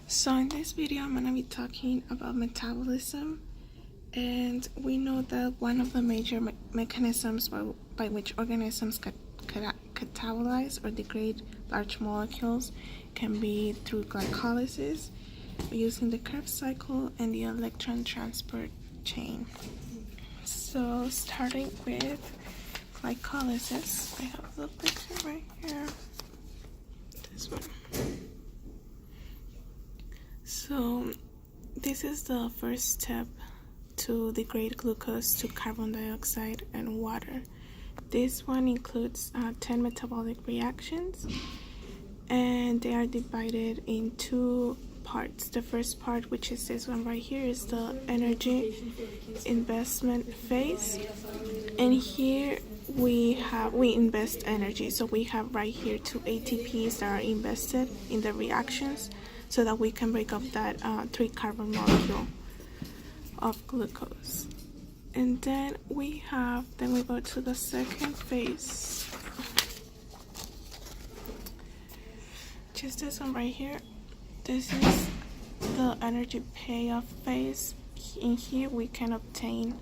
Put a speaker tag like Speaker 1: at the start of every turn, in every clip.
Speaker 1: So in this video I'm going to be talking about metabolism, and we know that one of the major mechanisms by which organisms catabolize or degrade large molecules can be through glycolysis using the Kreb cycle and the electron transport chain. So starting with glycolysis, I have the picture right here, this one. So this is the first step to degrade glucose to carbon dioxide and water. This one includes 10 metabolic reactions, and they are divided in two parts. The first part, which is this one right here, is the energy investment phase, and here we invest energy. So we have right here two ATPs that are invested in the reactions so that we can break up that 3 carbon molecule of glucose. And then we go to the second phase, just this one right here. This is the energy payoff phase. In here we can obtain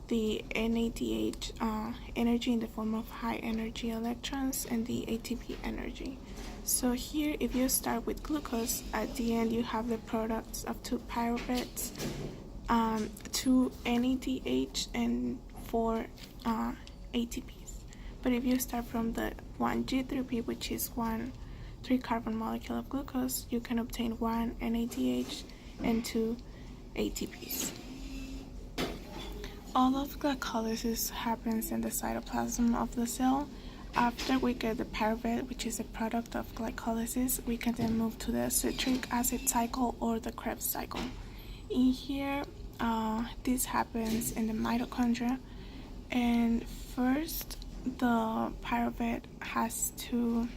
Speaker 1: the NADH energy in the form of high energy electrons and the ATP energy. So here, if you start with glucose, at the end you have the products of 2 pyruvates, 2 NADH, and 4 ATPs. But if you start from the 1G3P, which is 3 carbon molecule of glucose, you can obtain 1 NADH and 2 ATPs. All of glycolysis happens in the cytoplasm of the cell. After we get the pyruvate, which is a product of glycolysis, we can then move to the citric acid cycle or the Krebs cycle. In here, this happens in the mitochondria, and first the pyruvate has to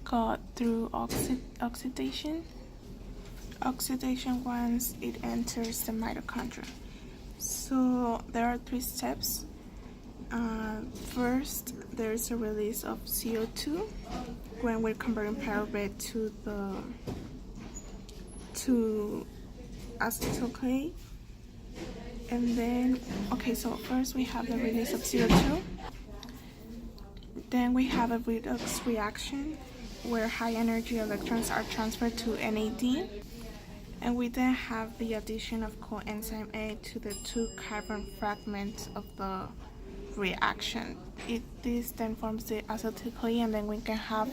Speaker 1: go through oxidation once it enters the mitochondria. So there are 3 steps. First, there is a release of CO2 when we're converting pyruvate to acetyl CoA. And then, so first we have the release of CO2. Then we have a redox reaction where high energy electrons are transferred to NAD. And we then have the addition of coenzyme A to the 2 carbon fragments of the reaction. This then forms the acetyl CoA, and then we can have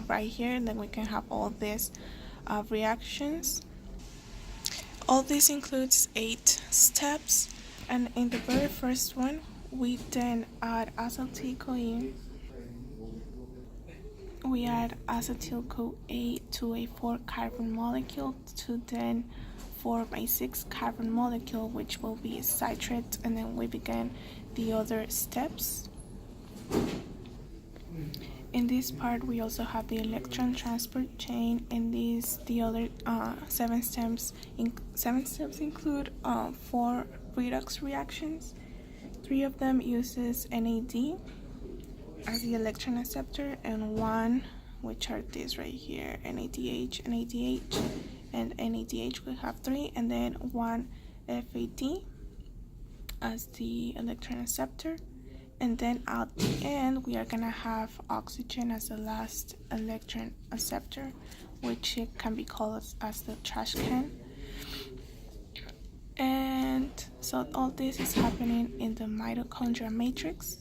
Speaker 1: right here, and then we can have all these reactions. All this includes 8 steps, and in the very first one, we then add acetyl CoA. We add acetyl CoA to a 4 carbon molecule to then form a 6 carbon molecule, which will be citrate, and then we begin the other steps. In this part, we also have the electron transport chain, and the other 7 steps include 4 redox reactions. 3 of them uses NAD as the electron acceptor, and 1, which are these right here, NADH, NADH, and NADH. We have 3, and then 1 FAD as the electron acceptor, and then at the end we are gonna have oxygen as the last electron acceptor, which can be called as the trash can. And so all this is happening in the mitochondria matrix.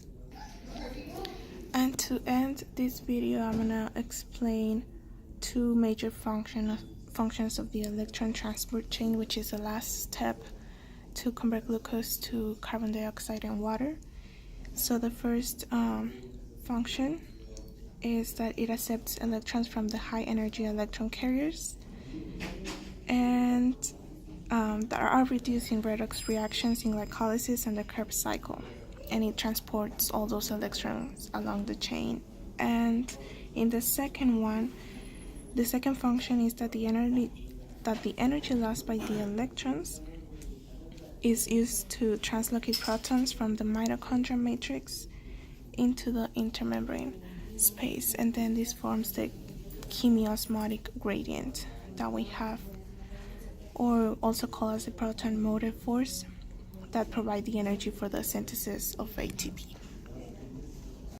Speaker 1: And to end this video, I'm gonna explain 2 major functions of the electron transport chain, which is the last step to convert glucose to carbon dioxide and water. So the first function is that it accepts electrons from the high energy electron carriers, and that are reduced in redox reactions in glycolysis and the Krebs cycle, and it transports all those electrons along the chain. And in the second one, the second function is that the energy lost by the electrons is used to translocate protons from the mitochondrial matrix into the intermembrane space, and then this forms the chemiosmotic gradient that we have, or also called as the proton motive force, that provide the energy for the synthesis of ATP.